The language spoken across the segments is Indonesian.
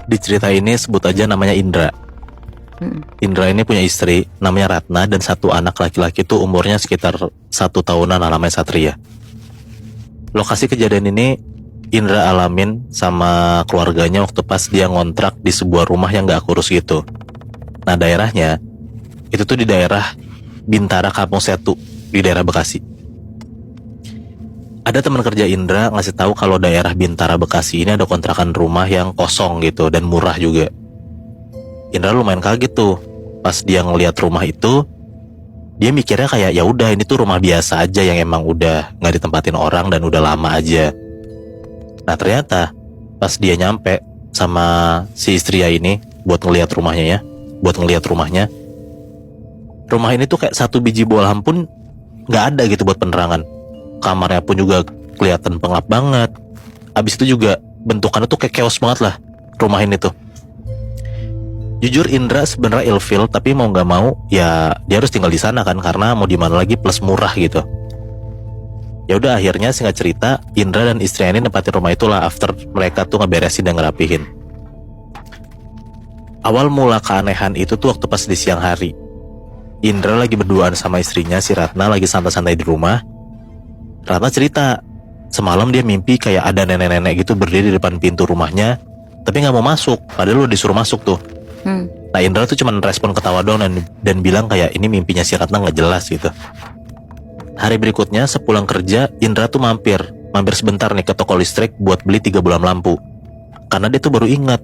Di cerita ini sebut aja namanya Indra. Indra ini punya istri namanya Ratna dan satu anak laki-laki tuh umurnya sekitar 1 tahunan namanya Satria. Lokasi kejadian ini Indra alamin sama keluarganya waktu pas dia ngontrak di sebuah rumah yang gak kurus gitu. Nah daerahnya itu tuh di daerah Bintara Kampung Setu di daerah Bekasi. Ada teman kerja Indra ngasih tahu kalau daerah Bintara Bekasi ini ada kontrakan rumah yang kosong gitu dan murah juga. Indra lumayan kaget tuh pas dia ngelihat rumah itu. Dia mikirnya kayak ya udah ini tuh rumah biasa aja yang emang udah nggak ditempatin orang dan udah lama aja. Nah ternyata pas dia nyampe sama si istri ini buat ngelihat rumahnya rumah ini tuh kayak satu biji bohlam pun nggak ada gitu buat penerangan. Kamarnya pun juga kelihatan pengap banget. Abis itu juga bentukannya tuh kayak chaos banget lah rumah ini tuh. Jujur Indra sebenarnya ilfil, tapi mau nggak mau ya dia harus tinggal di sana kan, karena mau di mana lagi plus murah gitu. Ya udah akhirnya singkat cerita Indra dan istrinya ini nempatin rumah itulah after mereka tuh ngeberesin dan ngerapihin. Awal mula keanehan itu tuh waktu pas di siang hari. Indra lagi berduaan sama istrinya si Ratna lagi santai-santai di rumah. Ratna cerita semalam dia mimpi kayak ada nenek-nenek gitu berdiri di depan pintu rumahnya tapi nggak mau masuk, padahal udah disuruh masuk tuh. Nah Indra tuh cuma respon ketawa doang dan bilang kayak ini mimpinya si Ratna nggak jelas gitu. Hari berikutnya sepulang kerja Indra tuh mampir sebentar nih ke toko listrik buat beli 3 bohlam lampu. Karena dia tuh baru ingat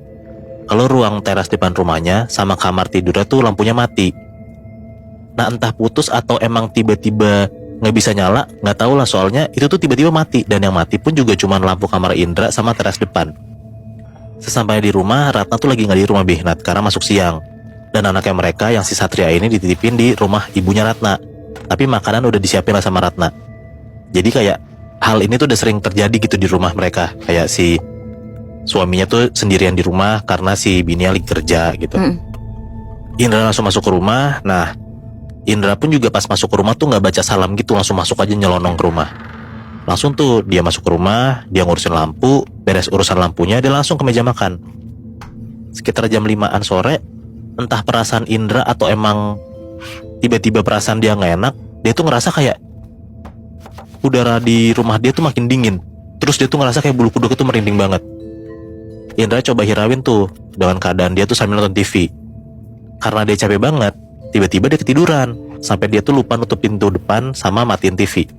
kalau ruang teras depan rumahnya sama kamar tidurnya tuh lampunya mati. Nah entah putus atau emang tiba-tiba nggak bisa nyala, nggak tahu lah, soalnya itu tuh tiba-tiba mati dan yang mati pun juga cuma lampu kamar Indra sama teras depan. Sesampainya di rumah, Ratna tuh lagi nggak di rumah Bihnat karena masuk siang, dan anaknya mereka yang si Satria ini dititipin di rumah ibunya Ratna. Tapi makanan udah disiapin lah sama Ratna. Jadi kayak hal ini tuh udah sering terjadi gitu di rumah mereka, kayak si suaminya tuh sendirian di rumah karena si bininya lagi kerja gitu. Indra langsung masuk ke rumah. Nah Indra pun juga pas masuk ke rumah tuh gak baca salam gitu, langsung masuk aja nyelonong ke rumah. Langsung tuh dia masuk ke rumah, dia ngurusin lampu, beres urusan lampunya, dia langsung ke meja makan. Sekitar jam 5-an sore, entah perasaan Indra atau emang tiba-tiba perasaan dia gak enak, dia tuh ngerasa kayak udara di rumah dia tuh makin dingin. Terus dia tuh ngerasa kayak bulu kuduk itu merinding banget. Indra coba hirauin tuh dengan keadaan dia tuh sambil nonton TV. Karena dia capek banget, tiba-tiba dia ketiduran sampai dia tuh lupa nutup pintu depan sama matiin TV.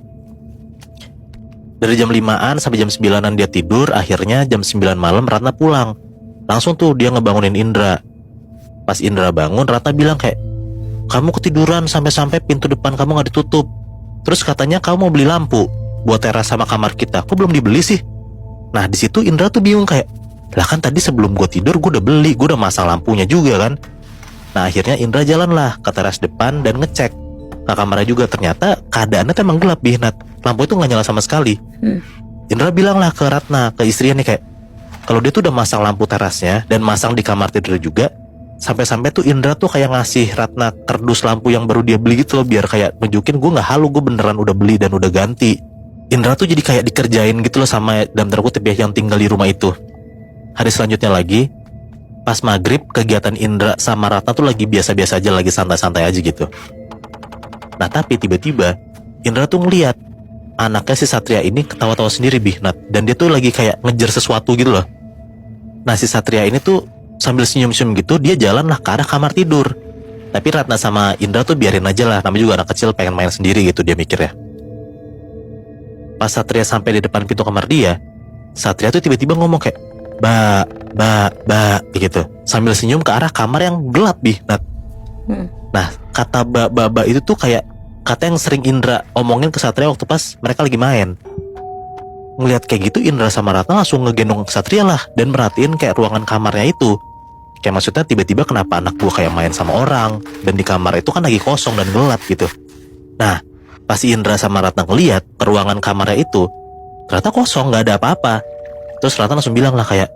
Dari jam 5-an sampai jam 9-an dia tidur. Akhirnya jam 9 malam Ratna pulang. Langsung tuh dia ngebangunin Indra. Pas Indra bangun, Ratna bilang kayak, kamu ketiduran sampai-sampai pintu depan kamu gak ditutup. Terus katanya kamu mau beli lampu buat teras sama kamar kita, kok belum dibeli sih? Nah di situ Indra tuh bingung kayak, lah kan tadi sebelum gue tidur gue udah beli, gue udah masang lampunya juga kan. Nah akhirnya Indra jalanlah ke teras depan dan ngecek ke kamarnya juga. Ternyata keadaannya tuh emang gelap Bihnat, lampu itu gak nyala sama sekali. Indra bilang lah ke Ratna, ke istrinya nih kayak, kalau dia tuh udah masang lampu terasnya dan masang di kamar tidur juga. Sampai-sampai tuh Indra tuh kayak ngasih Ratna kardus lampu yang baru dia beli gitu loh, biar kayak nunjukin gue gak halu, gue beneran udah beli dan udah ganti. Indra tuh jadi kayak dikerjain gitu loh sama dalam tanda kutip ya yang tinggal di rumah itu. Hari selanjutnya lagi, pas maghrib kegiatan Indra sama Ratna tuh lagi biasa-biasa aja, lagi santai-santai aja gitu. Nah tapi tiba-tiba Indra tuh ngeliat anaknya si Satria ini ketawa-tawa sendiri Bihnat, dan dia tuh lagi kayak ngejar sesuatu gitu loh. Nah si Satria ini tuh sambil senyum-senyum gitu dia jalan lah ke arah kamar tidur. Tapi Ratna sama Indra tuh biarin aja lah, namanya juga anak kecil pengen main sendiri gitu dia mikirnya. Pas Satria sampai di depan pintu kamar dia, Satria tuh tiba-tiba ngomong kayak, ba gitu, sambil senyum ke arah kamar yang gelap Bihnat. Nah kata ba itu tuh kayak kata yang sering Indra omongin ke Satria waktu pas mereka lagi main. Ngeliat kayak gitu Indra sama Ratna langsung ngegendong Satria lah dan merhatiin kayak ruangan kamarnya itu. Kayak maksudnya tiba-tiba kenapa anak gua kayak main sama orang, dan di kamar itu kan lagi kosong dan gelap gitu. Nah pas Indra sama Ratna ngeliat ke ruangan kamarnya itu, ternyata kosong, gak ada apa-apa. Terus Ratna langsung bilang lah kayak,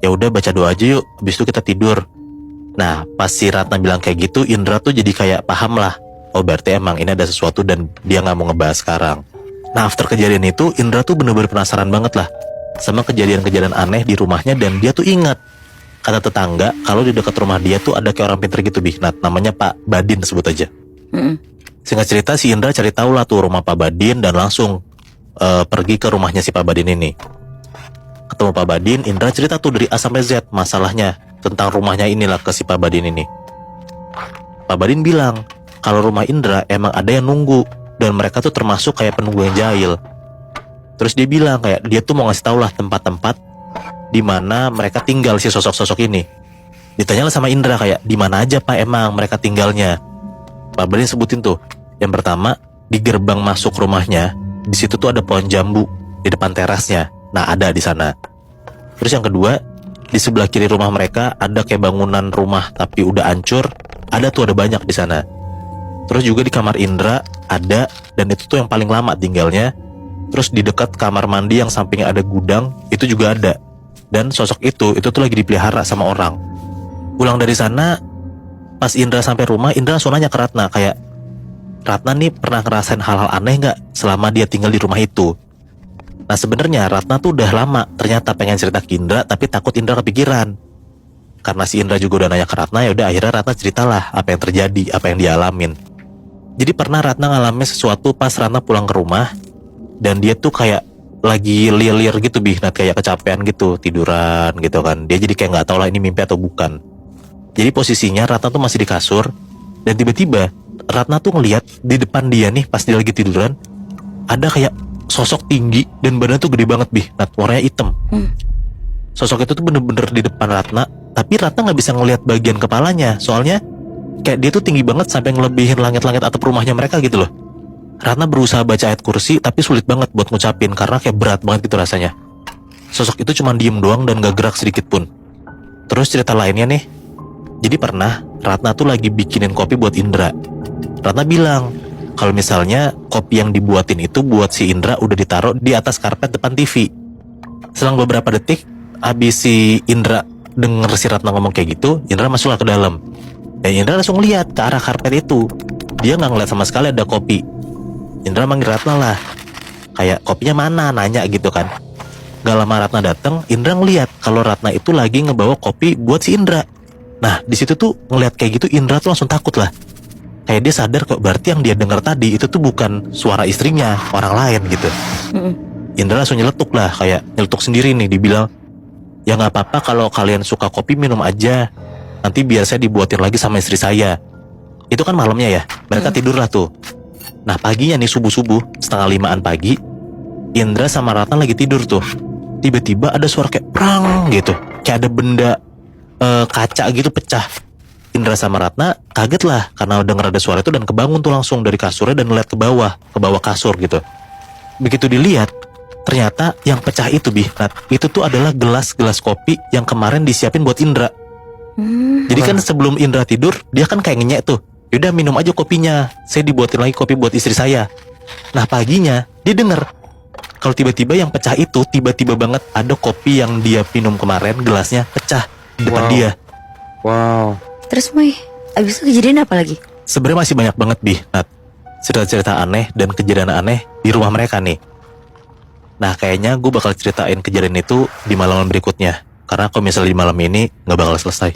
ya udah baca doa aja yuk, habis itu kita tidur. Nah pas si Ratna bilang kayak gitu, Indra tuh jadi kayak paham lah, oh berarti emang ini ada sesuatu dan dia gak mau ngebahas sekarang. Nah after kejadian itu Indra tuh bener-bener penasaran banget lah sama kejadian-kejadian aneh di rumahnya, dan dia tuh ingat kata tetangga kalau di dekat rumah dia tuh ada kayak orang pinter gitu Bi. Nah, namanya Pak Badin sebut aja. Singkat cerita si Indra cari tahu lah tuh rumah Pak Badin dan langsung pergi ke rumahnya si Pak Badin ini. Ketemu Pak Badin, Indra cerita tuh dari A sampai Z masalahnya tentang rumahnya inilah ke si Pak Badin ini. Pak Badin bilang kalau rumah Indra emang ada yang nunggu dan mereka tuh termasuk kayak penunggu yang jahil. Terus dia bilang kayak dia tuh mau ngasih tau lah tempat-tempat di mana mereka tinggal si sosok-sosok ini. Ditanyalah sama Indra kayak di mana aja Pak emang mereka tinggalnya. Pak Badin sebutin tuh. Yang pertama di gerbang masuk rumahnya, di situ tuh ada pohon jambu di depan terasnya. Nah ada di sana. Terus yang kedua di sebelah kiri rumah mereka ada kayak bangunan rumah tapi udah hancur. Ada tuh ada banyak di sana. Terus juga di kamar Indra ada dan itu tuh yang paling lama tinggalnya. Terus di dekat kamar mandi yang sampingnya ada gudang itu juga ada. Dan sosok itu tuh lagi dipelihara sama orang. Pulang dari sana pas Indra sampai rumah Indra langsung nanya ke Ratna kayak Ratna nih pernah ngerasain hal-hal aneh gak selama dia tinggal di rumah itu. Nah sebenarnya Ratna tuh udah lama ternyata pengen cerita ke Indra tapi takut Indra kepikiran. Karena si Indra juga udah nanya ke Ratna, ya udah akhirnya Ratna ceritalah apa yang terjadi, apa yang dia alamin. Jadi pernah Ratna ngalamin sesuatu pas Ratna pulang ke rumah dan dia tuh kayak lagi liar-liar gitu Bi, nah kayak kecapean gitu, tiduran gitu kan. Dia jadi kayak nggak tahu lah ini mimpi atau bukan. Jadi posisinya Ratna tuh masih di kasur dan tiba-tiba Ratna tuh ngelihat di depan dia nih pas dia lagi tiduran ada kayak sosok tinggi dan badannya tuh gede banget Bi, nah warnanya hitam. Sosok itu tuh bener-bener di depan Ratna, tapi Ratna nggak bisa ngelihat bagian kepalanya, soalnya kayak dia tuh tinggi banget sampai ngelebihin langit-langit atap rumahnya mereka gitu loh. Ratna berusaha baca ayat kursi tapi sulit banget buat ngucapin karena kayak berat banget gitu rasanya. Sosok itu cuma diem doang dan gak gerak sedikit pun. Terus cerita lainnya nih, jadi pernah Ratna tuh lagi bikinin kopi buat Indra. Ratna bilang kalau misalnya kopi yang dibuatin itu buat si Indra udah ditaruh di atas karpet depan TV. Selang beberapa detik abis si Indra denger si Ratna ngomong kayak gitu, Indra masuklah ke dalam. Dan Indra langsung lihat ke arah karpet itu. Dia gak ngeliat sama sekali ada kopi. Indra manggil Ratna lah, kayak kopinya mana, nanya gitu kan. Gak lama Ratna datang, Indra ngeliat kalau Ratna itu lagi ngebawa kopi buat si Indra. Nah di situ tuh ngeliat kayak gitu Indra tuh langsung takut lah. Kayak dia sadar kok berarti yang dia dengar tadi itu tuh bukan suara istrinya, orang lain gitu. Indra langsung nyeletuk lah, kayak nyeletuk sendiri nih, dibilang ya gak apa-apa kalau kalian suka kopi minum aja. Nanti biar saya dibuatin lagi sama istri saya. Itu kan malamnya ya, mereka tidur lah tuh. Nah paginya nih subuh-subuh, 4:30 pagi, Indra sama Ratna lagi tidur tuh. Tiba-tiba ada suara kayak prang gitu, kayak ada benda kaca gitu pecah. Indra sama Ratna kaget lah karena denger ada suara itu dan kebangun tuh langsung dari kasurnya dan ngeliat ke bawah kasur gitu. Begitu dilihat, ternyata yang pecah itu itu tuh adalah gelas-gelas kopi yang kemarin disiapin buat Indra. Jadi kan sebelum Indra tidur, dia kan kayak ngenyek tuh. Yaudah minum aja kopinya, saya dibuatin lagi kopi buat istri saya. Nah paginya dia denger kalau tiba-tiba yang pecah itu tiba-tiba banget ada kopi yang dia minum kemarin, gelasnya pecah di depan dia. Wow. Terus Moy, abis itu kejadian apa lagi? Sebenarnya masih banyak banget Nat, cerita-cerita aneh dan kejadian aneh di rumah mereka nih. Nah kayaknya gue bakal ceritain kejadian itu di malam berikutnya, karena kalau misalnya di malam ini gak bakal selesai.